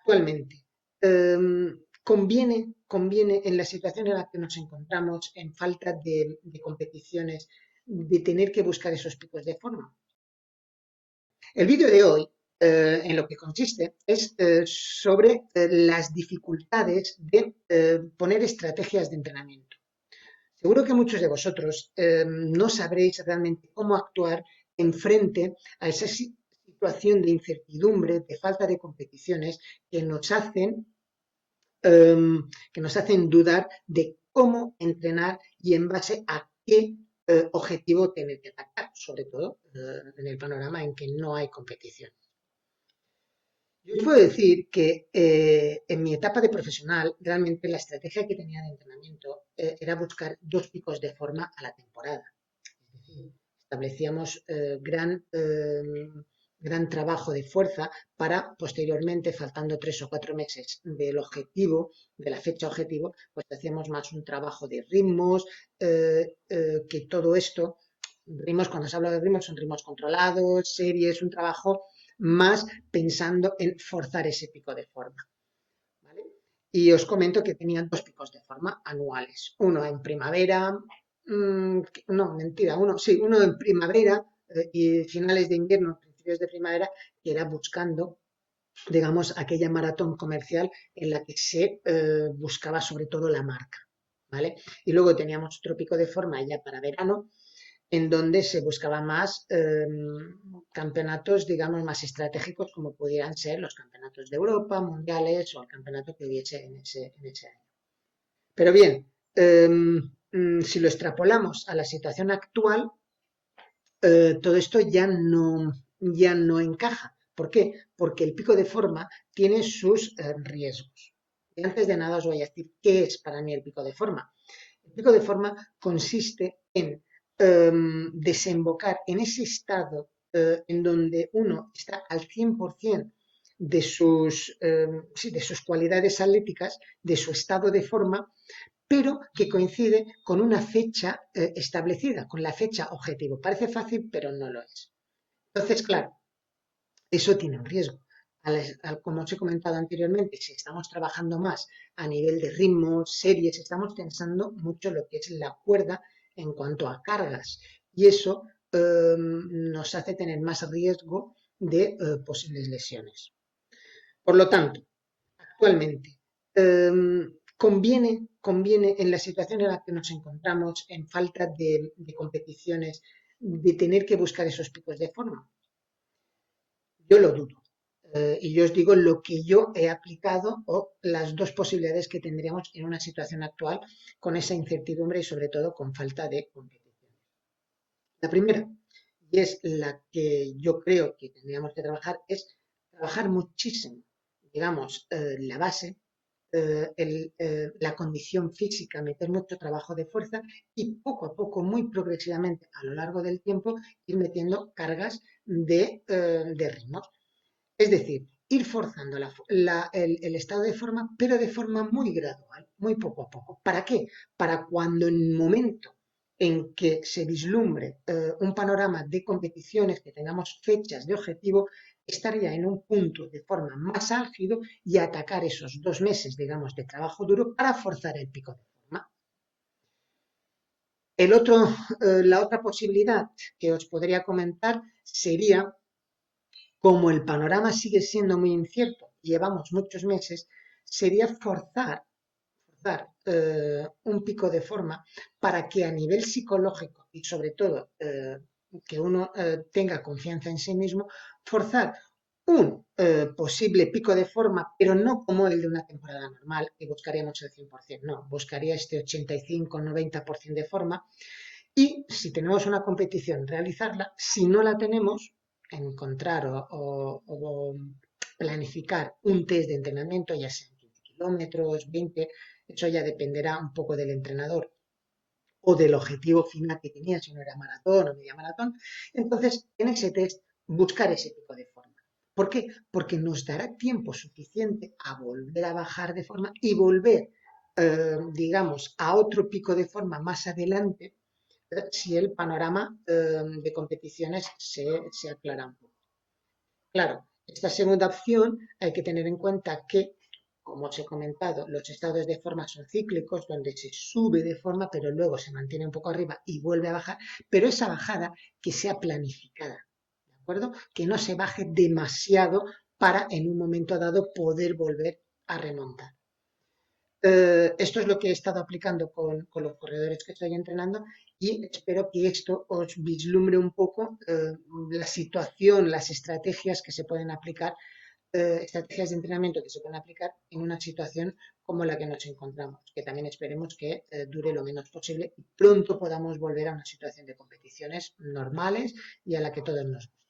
Actualmente. Conviene en la situación en la que nos encontramos, en falta de competiciones, de tener que buscar esos picos de forma. El vídeo de hoy, en lo que consiste, es sobre las dificultades de poner estrategias de entrenamiento. Seguro que muchos de vosotros no sabréis realmente cómo actuar en frente a esa situación de incertidumbre, de falta de competiciones que nos hacen dudar de cómo entrenar y en base a qué objetivo tener que atacar, sobre todo en el panorama en que no hay competición. Yo os puedo decir que en mi etapa de profesional, realmente la estrategia que tenía de entrenamiento era buscar dos picos de forma a la temporada. Es decir, establecíamos gran trabajo de fuerza para posteriormente, faltando 3 o 4 meses del objetivo, de la fecha objetivo, pues hacíamos más un trabajo de ritmos, que todo esto, ritmos, cuando se habla de ritmos, son ritmos controlados, series, un trabajo más pensando en forzar ese pico de forma. ¿Vale? Y os comento que tenían dos picos de forma anuales. Uno en primavera, no, mentira, uno en primavera y finales de invierno, principios de primavera, que era buscando, digamos, aquella maratón comercial en la que se buscaba sobre todo la marca. ¿Vale? Y luego teníamos otro pico de forma ya para verano, en donde se buscaba más campeonatos, digamos, más estratégicos, como pudieran ser los campeonatos de Europa, mundiales o el campeonato que hubiese en ese año. Pero bien, si lo extrapolamos a la situación actual, todo esto ya no encaja. ¿Por qué? Porque el pico de forma tiene sus riesgos. Y antes de nada os voy a decir qué es para mí el pico de forma. El pico de forma consiste en desembocar en ese estado en donde uno está al 100% de sus cualidades atléticas, de su estado de forma, pero que coincide con una fecha establecida, con la fecha objetivo. Parece fácil, pero no lo es. Entonces, claro, eso tiene un riesgo. Como os he comentado anteriormente, si estamos trabajando más a nivel de ritmos, series, estamos tensando mucho lo que es la cuerda en cuanto a cargas. Y eso nos hace tener más riesgo de posibles lesiones. Por lo tanto, actualmente, conviene en la situación en la que nos encontramos, en falta de competiciones, de tener que buscar esos picos de forma. Yo lo dudo. Y yo os digo lo que yo he aplicado o las dos posibilidades que tendríamos en una situación actual con esa incertidumbre y sobre todo con falta de competición. La primera, y es la que yo creo que tendríamos que trabajar, es trabajar muchísimo, digamos, la base, la condición física, meter mucho trabajo de fuerza y poco a poco, muy progresivamente a lo largo del tiempo, ir metiendo cargas de ritmos. Es decir, ir forzando el estado de forma, pero de forma muy gradual, muy poco a poco. ¿Para qué? Para cuando en el momento en que se vislumbre un panorama de competiciones, que tengamos fechas de objetivo, estar ya en un punto de forma más álgido y atacar esos 2 meses, digamos, de trabajo duro para forzar el pico de forma. La otra posibilidad que os podría comentar sería, como el panorama sigue siendo muy incierto, llevamos muchos meses, sería forzar un pico de forma para que a nivel psicológico y sobre todo que uno tenga confianza en sí mismo, forzar un posible pico de forma, pero no como el de una temporada normal, que buscaríamos el 100%, no, buscaría este 85-90% de forma. Y si tenemos una competición, realizarla. Si no la tenemos, encontrar o planificar un test de entrenamiento, ya sea 15 kilómetros, 20, eso ya dependerá un poco del entrenador o del objetivo final que tenía, si no era maratón o media maratón. Entonces, en ese test, buscar ese pico de forma. ¿Por qué? Porque nos dará tiempo suficiente a volver a bajar de forma y volver, digamos, a otro pico de forma más adelante si el panorama de competiciones se aclara un poco. Claro, Esta segunda opción hay que tener en cuenta que, como os he comentado, los estados de forma son cíclicos, donde se sube de forma, pero luego se mantiene un poco arriba y vuelve a bajar, pero esa bajada que sea planificada, ¿de acuerdo? Que no se baje demasiado para en un momento dado poder volver a remontar. Esto es lo que he estado aplicando con los corredores que estoy entrenando y espero que esto os vislumbre un poco la situación, las estrategias que se pueden aplicar, estrategias de entrenamiento que se pueden aplicar en una situación como la que nos encontramos, que también esperemos que dure lo menos posible y pronto podamos volver a una situación de competiciones normales y a la que todos nos gusta.